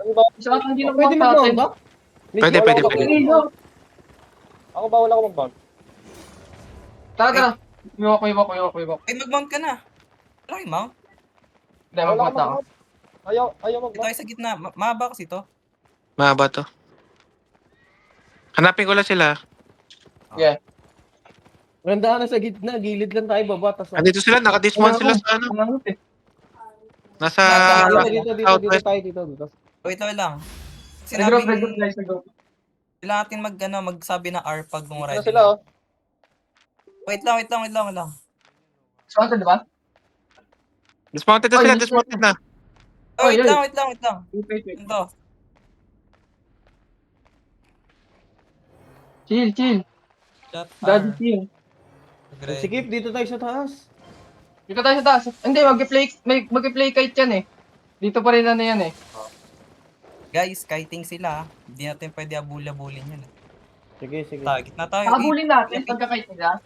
Isa ka hindi Pwede nakuha sa atin. mag-mount ba? Pwede, pwede, pwede. Ako bawal ako mag-mount. Tara, tara. Iwak. Ay, mag-mount ka na. Wala kang mount. Hindi, Bawal ako mag-mount na ako. mag-mount. Ayaw Ito mag-mount. tayo sa gitna. Mahaba kasi to. Mahaba to. Hanapin ko lang sila. Yeah. Ganda na sa gitna, gilid lang tayo baba. Tas, Andito sila, nakadismount sila sa ano. Umangot eh. Nasa dito southwest. tayo, dito. Wait lang. Nag-group Sinabing, guys, nag-group. kailangan natin magsabi ng R pag Dito ready na sila, na. oh. Wait lang. So, ano, di ba? Dismounted na Oy, sila, dismounted. dismounted na. Oh, wait Oy. lang. Wait. Ito. Chill. Shot Daddy, R. chill. Sikip, dito tayo sa taas. Dito tayo sa taas. Hindi, mag-play kite yan eh. Dito pa rin ano yan eh. Guys, kiting sila. Hindi natin pwede abula-bulin yun. Sige. Gitna tayo. Nakabulin natin, pagka-kite nila.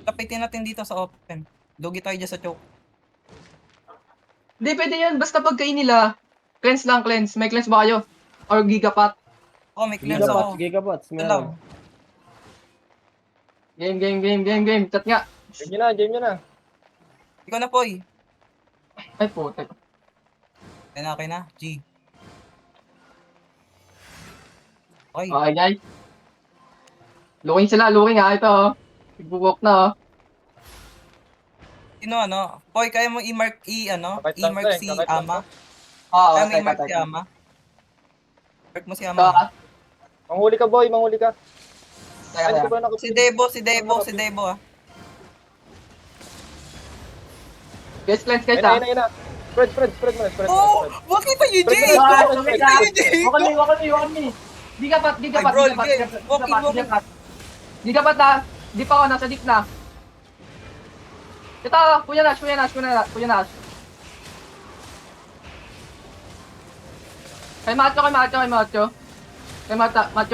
Lapitin natin dito sa open. Lugi tayo dyan sa choke. Hindi, pwede yan. Basta pagkain nila, cleanse lang. May cleanse ba kayo? Or gigapat? Oh, may cleanse ako. Gigabots. Ito lang. Game. Chat nga. Game nyo na. Ikaw na, Poy. Ay, putek. Okay na. G. Okay. Okay, guys. Looking ha. Ito, oh. Nag-walk na, oh. Sino ano? Poy, kaya mo i-mark Kapit lang i-mark to eh, si kapit lang Ama? Oo, Kaya mo okay, i-mark si okay. Ama? Mark mo si Ito, Ama. ah. Manghuli ka, boy. Manghuli ka. Teka. Hindi ko ba nakapili? Si Debo ah. Guys, cleanse guys, Ayun ah. na, ayun na. Spread mo na, spread. Oh! Bakit pa yung Spread Jay? mo na, Ah, spread mo na, okay, spread. ah. Jay? Walk on me. Gigapat. Ay, bro, Jay. Walk in. Gigapat na. Di pa ako, nasa deep na. Ito, Kuya Nash. Kay Macho.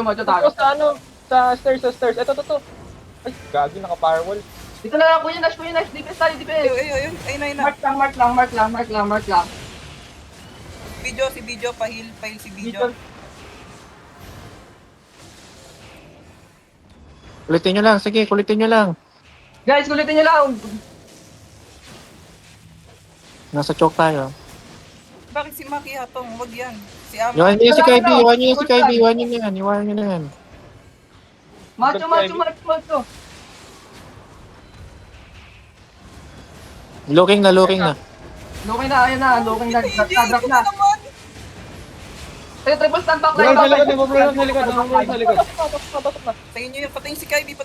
Macho tayo. Ito sa ano? Sa stairs. Ito. Ay, gagi, naka-firewall. Dito na lang, Kuya Nash. Defense tayo. Ayun na. Mark lang. Si Bijo, pahil si Bijo. Kulitin nyo lang, sige, kulitin nyo lang. Guys, kulitin nyo lang. Nasa choke tayo. Bakit si Maki Hatong? Huwag yan. Si Ama. Iwan nyo yan si Kybe, iwan nyo na yan. Macho. Looking na. Looking na, ayun na. Nag-drop na. naman. Ayun, triple stand back Bro, sa likod. Pasok na. Patayin si Kybe.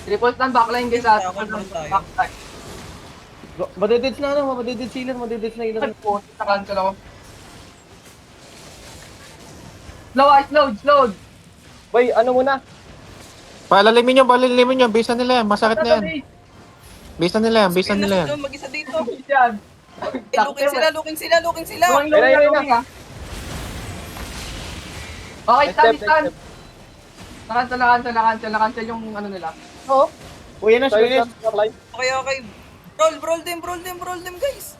Triple stand backline guys, ah. Tayo. Madedits na ilan. Nakancel ako. Load. Boy, ano muna? Palalimin nyo, bisa nila yan, masakit na yan. Bisa nila yan. Mag-isa dito. Yan. Looking sila. Looking, ah. Okay, stand. Nakancel yung ano nila. Oo. Kuya Nash, Backline. Okay. Roll them guys.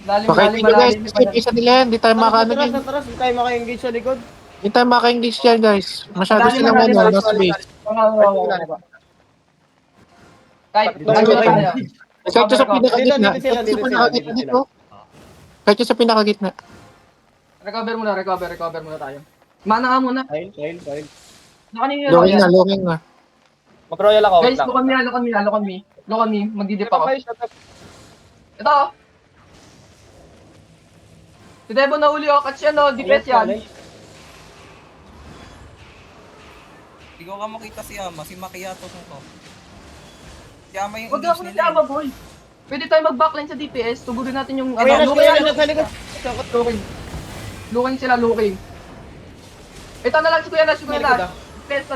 Pakaitin nyo guys, kasi bisa nila yan, di tayo makaano yan. Taras, hindi tayo maka-engage sa likod. Di tayo maka-English yan guys. Masyado silang nasa base. Kahit Kahit yung sa pinakagitna. Dito sila. Kahit yung sa pinakagitna. recover muna tayo. Mana nga muna. File. Looking na. Mag-royal ako. Guys, look on me. Magdidip ako. Ito. Si Debo nahuli ako. Catch yan, no. Defense yan. Hindi ko ka makita si Ama. Si Maki Hatong to. Si Ama yung Huwag English ako nila. nagsama, boy. Pwede tayo mag-backline sa DPS. Tugurin natin yung... Kuya Nash, sa likod. Looking. Ito na lang si Kuya Nash. Likod, ah.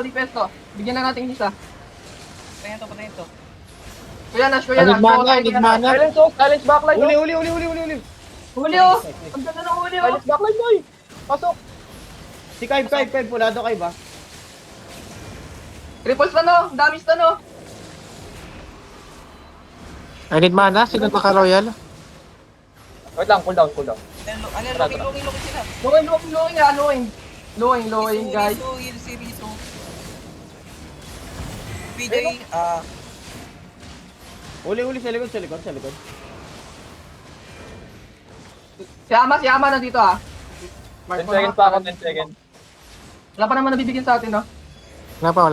Defense to. Bigyan na natin isa. Patayin to. Kuya Nash. Enigmana. Silence backline. Uli. Huli, oh. Ang ganda ng huli, oh. Silence backline, boy. Pasok. Si Kybe, pulado Kybe ba? Triples na, no. Damis na, no. I need mana, sino naka-royal? Wait lang, cool down. Looking sila. Lowing, guys. Heal si Rizzo. PJ, Uli sa likod. Si Ama nandito ah. 10 seconds pa ako, 10 seconds. Wala pa naman nabibigyan sa atin, no? Wala pa.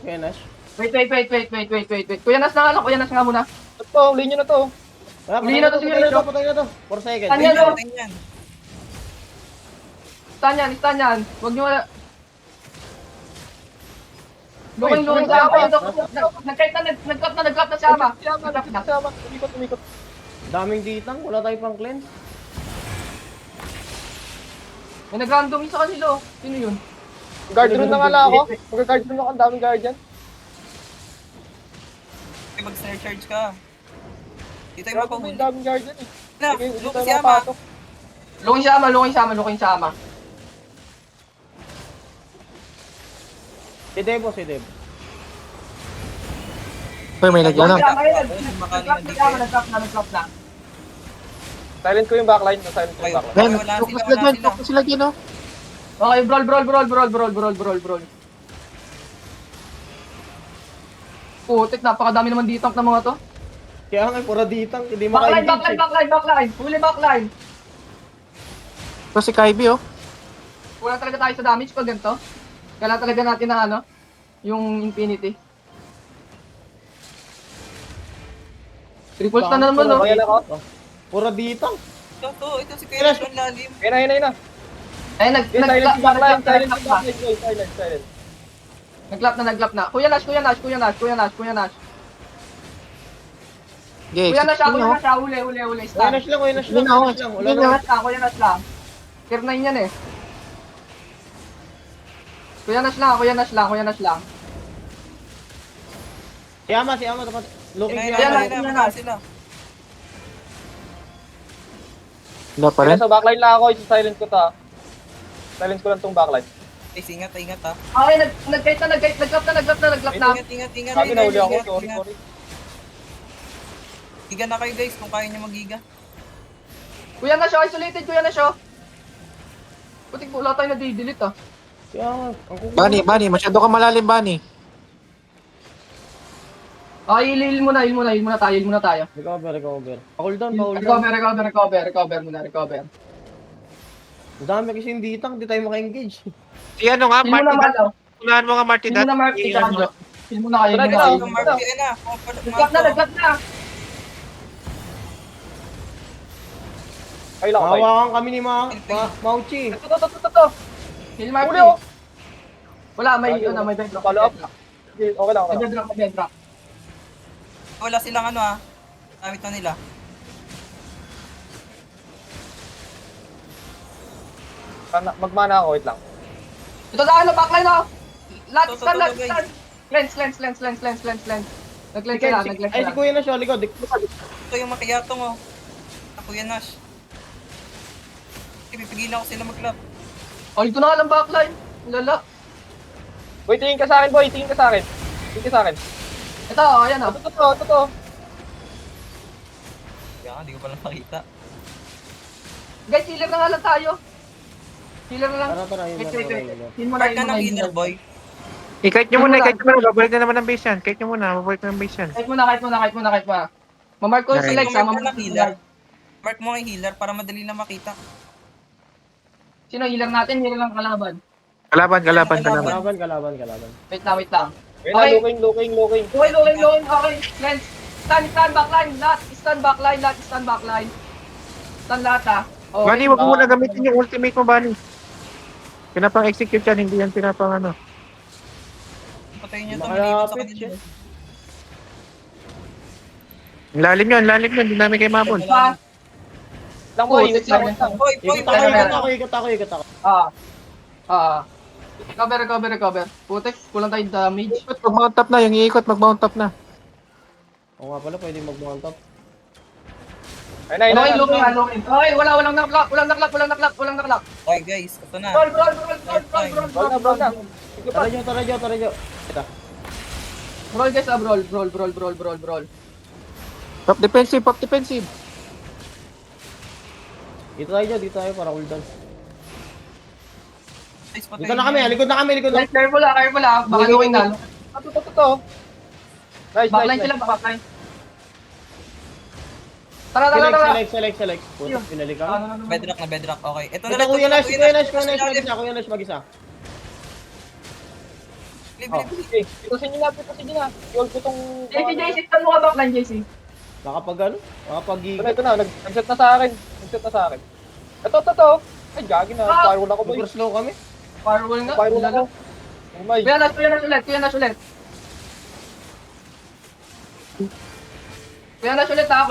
Kuya Nash. Wait. Kuya Nas nga muna. Ito, huli nyo na to. Huli na to, sige, Rizzo. Patay na to. 4 seconds. Tanya, no? yan. Stan yan. Huwag nyo wala. Lowing sa Ama. Nag-clap na si Ama. Umikot. Daming ditang, wala tayo pang cleanse. May nag-random yung sa kanila, oh. Sino yun? Guardian na nga lang ako. Mag-guardian ako, ang daming guardian. Mag-charge ka. Dito yung Grabe mo, makahuli. ang daming guardian eh. Na, Sige, hindi look tayo si Ama. makapatok. Looking sa Ama. Si Devo. Uy, may Looking nagyan si na. Ama, ayun. Nag-clap na. Silent ko yung backline. Silent ko yung backline. Ayan, focus sila dyan, oh. Okay, brawl. Putik, napakadami naman ditang ng mga to. Kaya nga, pura ditang, hindi Backline. maka-engage. Huli backline. Ito si Kaibi, oh. Wala talaga tayo sa damage pag ganito. Kailangan talaga natin ng ano, yung Infinity. Triple stun na naman, no? Ayan ako. Pura ditang. Ito si Kuya Nash, ang lalim. Ayun na. Ay, Silent yung backline. Silent. Nag-clap na. Kuya Nash. Okay, Kuya Nash, sige, oh. huli. Kuya Stun. Nash lang. Wala Sige, na. Kuya Nash lang. Tier 9 yan eh. Kuya Nash lang. Si Ama, dapat. Looking si Kuya Ama. Nash. Wala sila. Wala pa rin. Sa backline lang ako. Silent ko to. Silent ko lang tong backline. Guys, ingat ha. Okay, nag-clap na. Ingat. Sabi na huli ako. Sorry. Giga na kayo guys, kung kaya nyo mag-giga. Kuya Nash, isolated. Putik, wala tayo na-delete ah. Kaya nga, ang kukuha. Bani, masyado ka malalim, Bani. Okay, heal muna tayo. Recover. Pakul down. Recover. Ang dami kasi yung ditang, di tayo maka-engage. Si ano nga, Heal muna, Marty, Malo. unahan mo nga, Marty. Heal muna, Mark. Heal muna kayo. Nag-clap na. Ay lang, okay. Mahawakan kami ni Mauchi. Ito. Heal Mark. Huli ako. Wala, may bedrock. Follow up. Okay lang. May bedrock. Wala silang gamit na nila. Magmana ako, wait lang. Ito sa ano, backline oh. Ito, Lens. guys. Lens. Nag-lens sila. Ay, si Kuya Nash, likod. Ito yung makiyatong Kuya Nash. Pipigilan ko sila mag-clap. Oh, ito na lang backline. Lala. Boy, tingin ka sa akin, boy. Tingin ka sa akin. Ito, ayan oh. Totoo. Kaya nga, di ko pala makita. Guys, healer na nga lang tayo. Healer na lang. Tara, yun. Heal mo Part ka ng na. healer, boy. Kahit nyo muna. Babalik na naman ng base yan. Kahit muna. Mamark ko yung Nice. select. Mark ka ng healer. Mark mo ang healer para madali na makita. Sino healer natin? Healer lang kalaban. Kalaban. Kalaban. Wait lang. Ayun na, Okay. looking. Lowing. Okay. Lens. Stand backline. Stand backline. Stand lahat ah. Okay. Bani, wag mo muna gamitin yung ultimate mo, Bani. Pinapang-execute yan, hindi yan pinapang ano. Patayin nyo ito, Makalapit maligot sa siya. kanila. Lalim yun, hindi namin kayo mabol. Pa. Lang, boy. Putik, Lang. Boy, Ikot ako. Recover. Putik, kulang tayong damage. Mag-mount up na, yung iikot, mag-mount up na. Oo nga pala, pwede mag-mount up. Ayun Okay, na. looking. Okay, walang naklak. Okay guys, ito na. Brawl. Brawl na. Sige pa. Tara, Jo. Brawl guys, brawl. Pop defensive. Dito tayo dyan, dito tayo para cooldown. Guys, patayin Dito na kami, niyo. likod na kami, likod na. Guys, careful ah. Baka gawin na. Ito. Nice, Backline nice, sila, nice. backline. Tara. Select. Puta, pinali ka. Bedrock. Okay. Ito na Ito, lang. Kuya Nash, Kuya Nash, Live. Kuya Nash, mag-isa. Okay, itusin niyo na. Yol ko tong... JC, saan mo ka backline, JC? Nakapag ano? Nakapag-giga. Ito na, nag-set na sa akin. Ito. Ay, gagi na. Firewall ako, boy. Super slow kami. Firewall nga. Firewall ako. Oh my. Kuya Nash ulit. Kuya Nash ulit ha,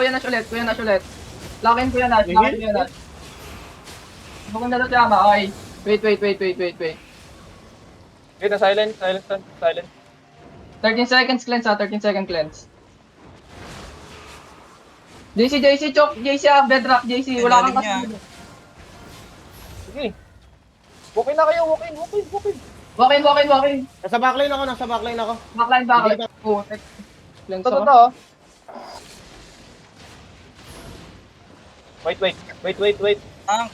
Lock in Kuya Nash. Bukong na si Ama, okay. Wait. Okay, na silent. 13 seconds cleanse ha, 13 second cleanse. JC, chok, JC bedrock, JC, wala kang Ilalim niya. kasi. Sige. Walk in na kayo, walk in. Walk in. Nasa backline ako. Backline. Oh, cleanse Ito. ako. Wait. Ang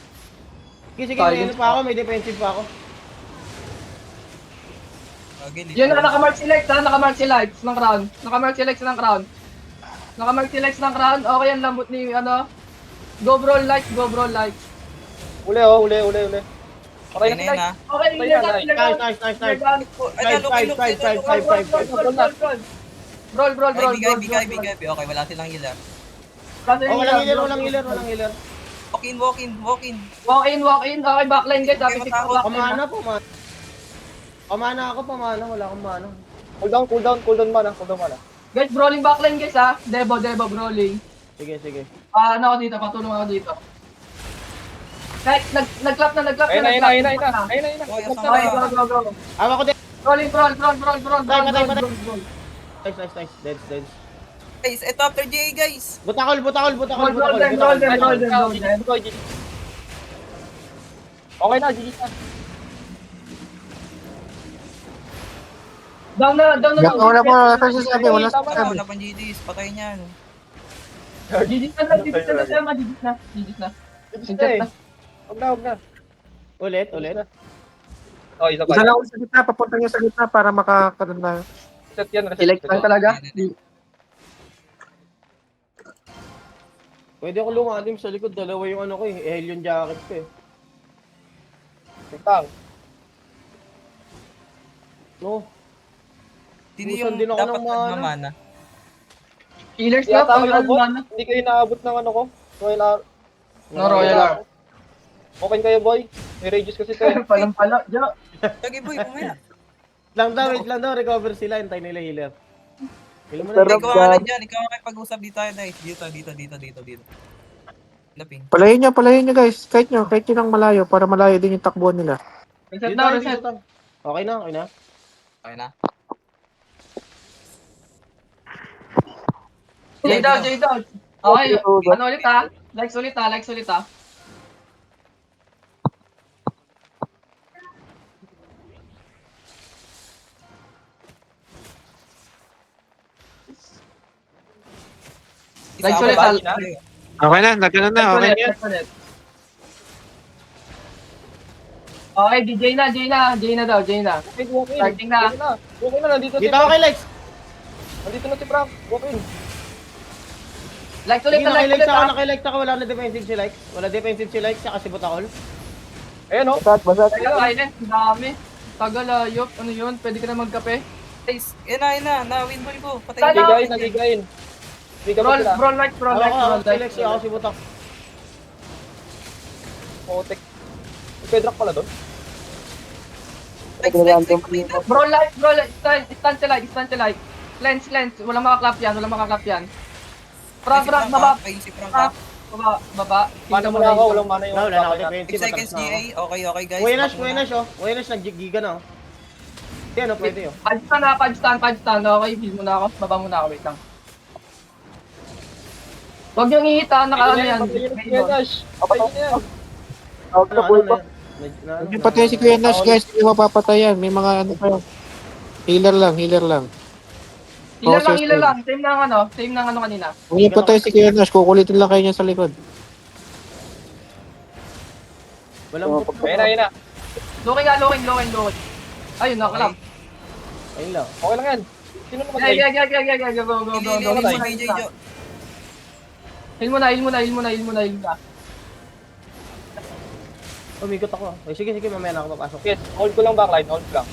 Sige, may ano pa ako, may defensive pa ako. gilid. Yun na, nakamark select ha, nakamark select ng crown. Okay, ang lambot ni, go brawl lights. Uli. Patay na sila. Okay, Patay healer na, na, healer na. Nice. Brawl. Bigay. Okay, wala silang healer. Walang healer. Walk in. Walk in. Okay, backline guys. Dapat Okay, six matakot. backline. Pamana. Wala akong mana. Cooldown mana. Guys, brawling backline guys ha. Debo, brawling. Sige. Ano ako dito, patulong ako dito. Kahit nag-clap na. Ayun na. Okay, Go. Awa ko din. Rolling, brawl. Nice. Dead. Guys, ito after GA guys. Butakol. Roll them. Okay na, GG na. Down na. Wala po, sasabi, wala Tama Wala sasabi. na pang GDs, patay niyan. Digit na. Huwag na. Ulit. Oh, isa pa. Isa lang ako sa gitna, papunta niyo sa gitna para makakaroon na. Reset yan. Select lang talaga. Pwede ako lumalim sa likod, dalawa yung ano ko eh, alien jacket ko eh. Tang. No, Sino Busan yung din ako dapat ng mana. nagmamana? Healers Hindi na, ata kayo naabot. pang Hindi kayo naabot ng ano ko. Royal Royal Arm. Okay kayo, boy. May rages kasi kayo. Palang-pala. Diyan. Sige boy, pumaya. wait lang daw, recover sila, hintay nila healer. Heal mo Ikaw na. ang ano dyan, ikaw ang makipag-usap dito tayo guys. Dito. Laping. Palayin niyo guys, kahit nyo nang malayo para malayo din yung takbuhan nila. Reset na. Okay na. Okay na. J down. Okay, ano ulit ha? Likes ulit ha. Likes ulit ha. Okay na, nagano na, okay na. Likes ulit. Okay, DJ na daw. Walk in. Starting na. Walk in na, nandito si Dito ako kay Lex. Nandito na si Frank. Walk in. Likes ulit Sige, na, likes ulit ha. nakay-Lex ako, wala na defensive si Lex. Wala defensive si Lex, saka si Butakol. Ayan o. Teka, silent. Ang dami. Tagal ayop. Ano yun? Pwede ka na magkape? Guys, yan na, win boy ko. Patay Talo. na. Nagigain. Hindi ka Brawl sila. likes. Ako si Lex, ako si Butak. Potek. May Pedrock pala doon. Lex. Brawl likes. Stand to light. Cleanse. Walang makaklap yan. Frank, baba. Ay, si Frank. Baba. Mana mo na ako, walang mana yung... Wala na ako 6 defensive. seconds GA. Okay guys. Kuya Back muna. Nash, nag-giga na oh. Hindi ano, pwede oh. Pudge stand. Okay, heal muna ako. Baba muna ako, wait lang. Huwag niyong ihita, nakaano yan. Patay na yan. Yung patay si Kuya Nash guys, hindi mapapatayan. May mga ano pa. Healer lang. Healer lang. Same ng ano kanina. Kung yung patay si Kuya Nash, kukulitin lang kayo niya sa likod. Walang book. Ayun na. Looking nga, looking. Ayun, nakalap. Ayun lang. Okay lang yan. Sino naman Gag, tayo? gag, gag, gag, gag, go. Heal mo na. Umikot ako. Ay, sige, mamaya na ako papasok. Yes, hold ko lang backline, hold ko lang.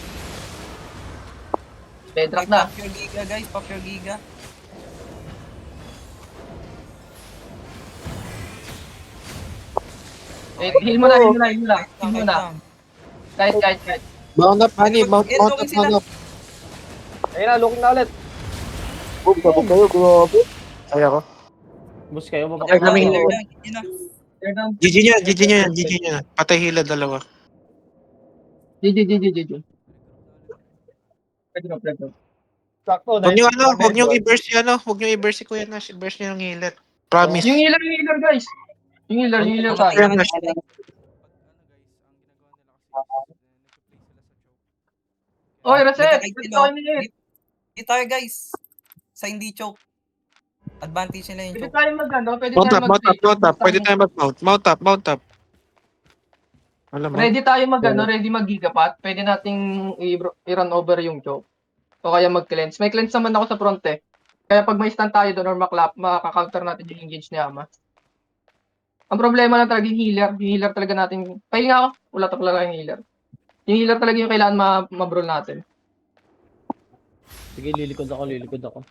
Bedrock na. Pop your giga guys, pop your giga. Heal mo na. Kahit. Mount up, honey. Mount Eh, up, okay sila. mount up. Ayun na, looking na ulit. Boom kayo, grabe. Ay ako. Bus kayo, baba Ay, ko. kami. Yun na. GG nyo. Patay hila dalawa. GG. Bedrock. Sakto, Huwag nyo huwag nyo i- i-burst huwag nyo i-burst si Kuya Nash. I-burst nyo yung hilat. Promise. Yung healer, guys. Yung healer tayo. Kuya Nash. Oy, reset. Hindi tayo guys. Sa hindi choke. Advantage nila yung Pwede choke. tayo mag-ano, pwede Mount tayo up. Pwede tayo mag-mount. Mount up. Alam mo? Ready tayo mag-ano, ready mag-gigapat. Pwede nating i-run over yung choke. O kaya mag-cleanse. May cleanse naman ako sa front eh. Kaya pag may stun tayo doon or maklap, makaka-counter natin yung engage ni Ama. Ang problema lang talaga yung healer. Yung healer talaga natin. Pahinga ako. Wala talaga yung healer. Yung healer talaga yung kailangan ma-brawl natin. Sige, lilikod ako.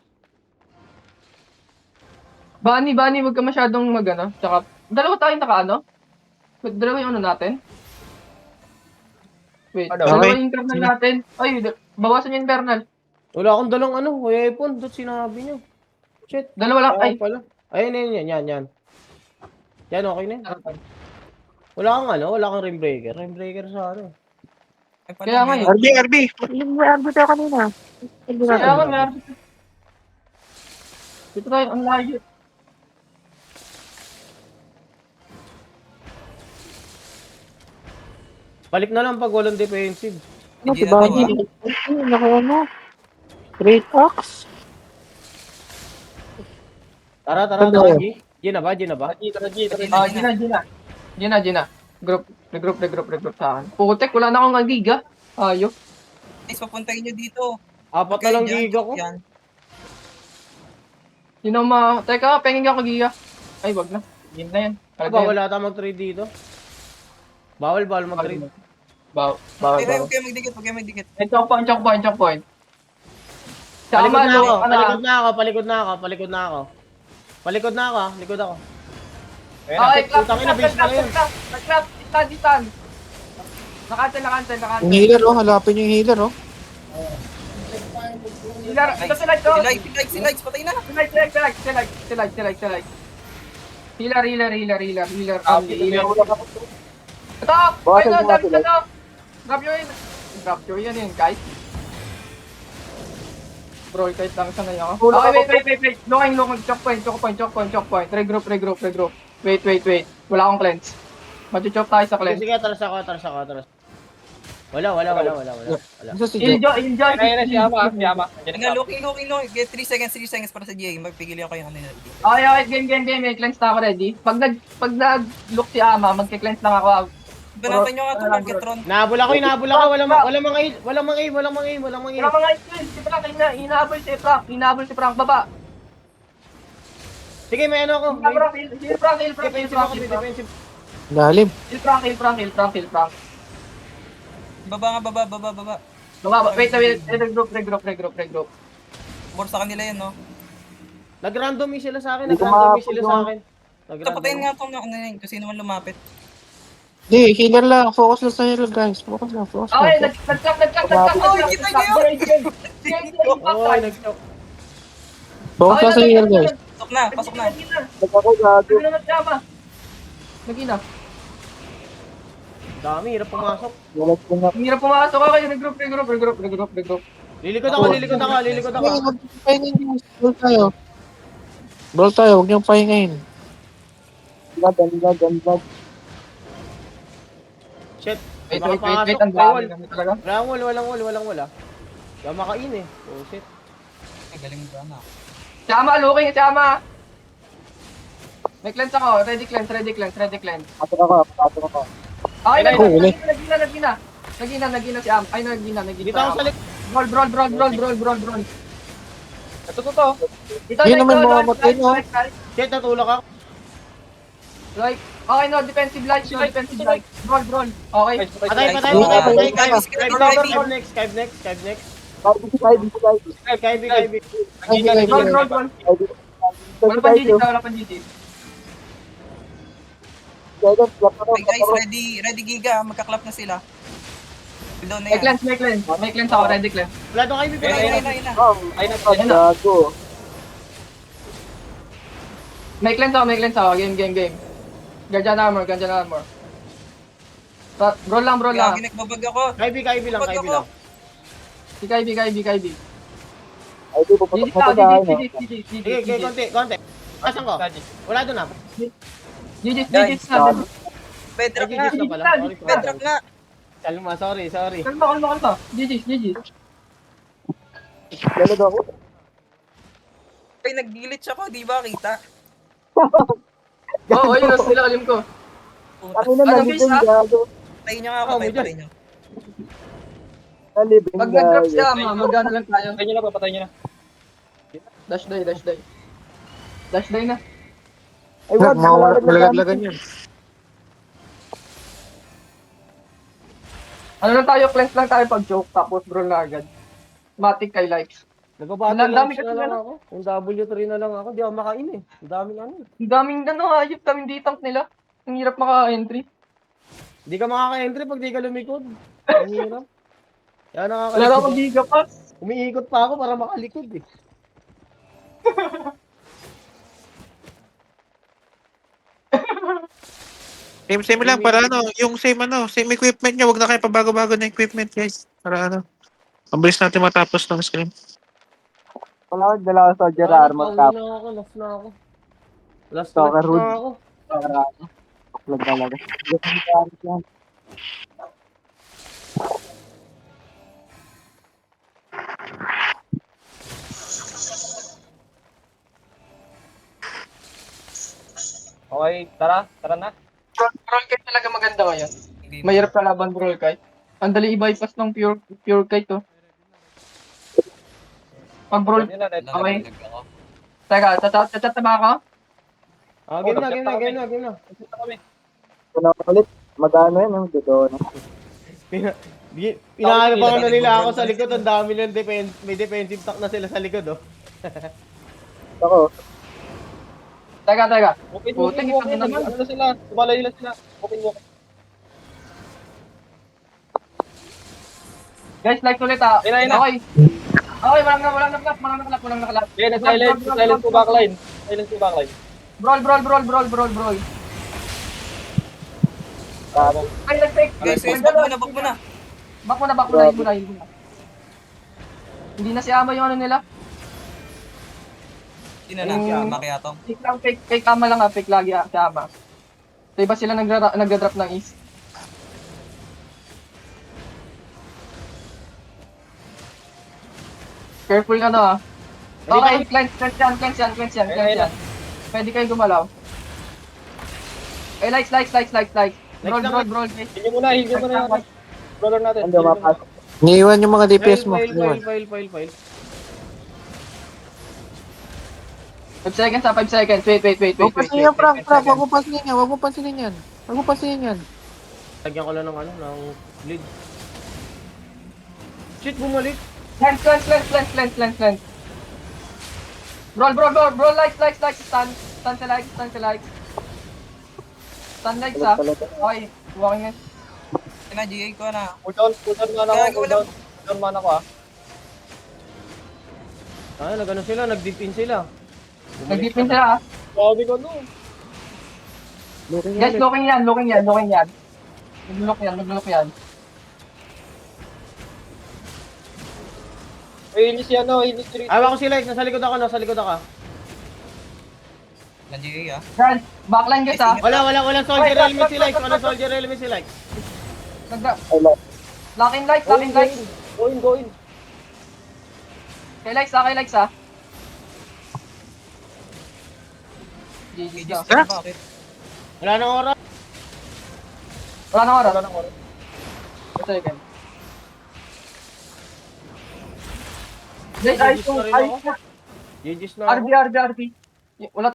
Bani, wag ka masyadong mag-ano. Tsaka, dalawa tayong naka-ano? Dalawa yung ano natin? Wait, Ano? dalawa Okay. yung internal natin. Ay, bawasan yung internal. Wala akong dalang weapon. Doon sinabi nyo. Shit. Dalawa lang. Ay, Pala. Ayun, yan. Yan, okay na yun. Wala kang rim breaker. Rim breaker sa ano. Kaya nga eh. RB. RB tayo kanina. Kaya nga, meron. Dito tayo, ang layo. Balik na lang pag walang defensive. Hindi na to. Great Ox. Tara, Ano? G. G na ba? Ah, Gina. Regroup sa akin. Putek, wala na akong giga. Ayok. Guys, papuntahin nyo dito. Apat na Okay, lang dyan, giga ko. yan. Yun ang Teka, penging ako giga. Ay, wag na. Game na yan. Aba, wala tayong mag-trade dito. Bawal mag-trade. Bawal. Huwag kayo magdikit. Choke point. Palikod na ako. Likod ako. Ayun na. Ay, clap. Putang ina, base na yun. Nag-clap. Stand. Nakancel. Yung healer, halapin yung healer, Healer, ito sila ito. Si Lights, patay na. Select. Healer. Ito! Ayun na, dami na. Drop your in, guys. Bro, kahit lang sanay ako. Okay, wait. Looking. Choke point. Regroup. Wait. Wala akong cleanse. Mag-choke tayo sa cleanse. Sige, atras ako. Wala. Isa si Enjoy. Ayun na, si Ama. Andiyan Nga, na. looking. Get 3 seconds para sa GA. Magpigil ako yung ano nila. Okay, game. May cleanse na ako ready. Pag nag-look si Ama, magki-cleanse lang ako. Banatan nyo nga ito, Marketron. Nahabol ako. Walang mga aim. Wala mga skill. Si Frank, hinahabol si Frank. Baba. Sige, may ano ako. Heal Frank. Defensive. Lalim. Heal Frank. Baba. Baba. Wait. Regroup. More sa kanila yan, no? Nag-random sila sa akin. Patayin nga itong ano yun, kung sino man lumapit. Hindi, healer lang. Focus lang sa healer, guys. Focus lang. Okay, nag-clap. Oy, kita nyo! Oo, nag-choke. Focus lang sa healer, guys. Pasok na. Nagina. Dami, hirap pumasok. Hirap pumasok ako. Regroup. Lilikod ako. Brawl tayo, huwag niyong pahingahin. Shit. Wait. Makapasok. Ang dami kami talaga. Walang wala. Kaya makain eh. Oh shit. Ay, galing ba na? Sama, looking. May cleanse ako. Ready cleanse. Pasok ako. Okay, Ay, nagina si Am. Ay, nagina Dito ako sa likod. Brawl. Ito. Dito, Yun naman, Lloyd, mamamatay mo. Shit, natulak ako. Lloyd. Okay, no, defensive light. Brawl. Okay. Patay. Skype next. Skype. Brawl. Wala pang GG. Hey guys, ready Giga, magka-clap na sila. Below na yan. May cleanse ako, ready cleanse. Wala doon kayo, Ayun bibigay. na. Ay, May cleanse ako. Game. Guardian armor. Brawl lang. Gagi, nagbabag ako. Kaibi lang. Si Kaibi. Ay, di po GG. Sige, konti. Asan ko? Wala doon na. GG Guys, na. Bedrock Ay, nga. GG na pala. Sorry. Bedrock nga. Kalma, sorry. Kalma. GG. Ay, nag-glitch ako, di ba kita? Oo, yun ang sila alim ko. Ano guys ha? Patayin nyo nga ako, patayin nyo. Pag nag-drop siya, magana lang tayo. Patay nyo na. Dash day na. Malaglagan yun. Ano lang tayo, cleanse lang tayo pag joke, tapos brawl na agad. Matic kay likes. Nagbabattle Ang dami launch na kasi lang ano. ako. Yung W3 na lang ako. Di ako makain eh. Ang daming ano eh. Ang daming hayop, daming D-tank nila. Ang hirap maka-entry. Di ka makaka-entry pag di ka lumikod. Ang hirap. Kaya Wala na nakakalikod. akong gigapass. Umiikot pa ako para makalikod eh. Same lang para ano, yung same equipment nyo, wag na kayo pabago-bago na equipment guys. Para ano, mabilis natin matapos ng screen. Last na ako. Last na ako. Okay, tara na. Brawl kite talaga maganda ngayon. Mahirap kalaban brawl kite. Ang dali i-bypass ng pure kite to. Pag brawl, Yun na, okay. Teka, chat na ba ako? Game na. Magano yan yung dito. Inaano pa ano nila ako sa likod. Ang dami ng may defensive stock na sila sa likod oh. Ako, Teka. Open, Putik, isa na naman. Ano na sila? Tumalay na sila. Open. Guys, like ulit ah. Ayun na. Okay, walang nakalap. Yan, silence ko backline. Brawl. Ay, nag-take. Guys, bak mo na. Back mo na, yun muna. Hindi na si Ama yung ano nila. Sino na, si Ama kaya to? Fake Ama lang fake lagi si Ama. So iba sila nagda-drop ng East. Careful ka na Okay, cleanse yan. Pwede kayo gumalaw. Likes. Brawl. Hindi mo na yung brawler natin. hindi mapasok. Niiwan yung mga DPS mo. Niiwan. File. 5 seconds. Wait. Huwag pansinin yan, Frank. Huwag mo pansinin yan. Lagyan ko lang ng ng bleed. Shit, bumalik. Cleanse. Brawl, likes. Stun sa likes. Stun likes ah. Okay, walking in. Sina, GA ko na. Pull down mana ko ah. Nagano sila, nag-deep-in sila. Nag-defend sila ah. Sabi ko no. Guys, looking yan. Nag-look yan. Ilis yan no, ilis 3. Awa ko si Like, nasa likod ako. Na GA ah. Guys, backline guys ah. Walang soldier element si Like. Locking likes. Go in. Kay likes ah. GG Okay, na. just bakit? Wala nang oras. Wala nang oras. Wala nang oras. Second. Guys, ayos GG's na rin ayos ako. na. GG's na ako. RB. Wala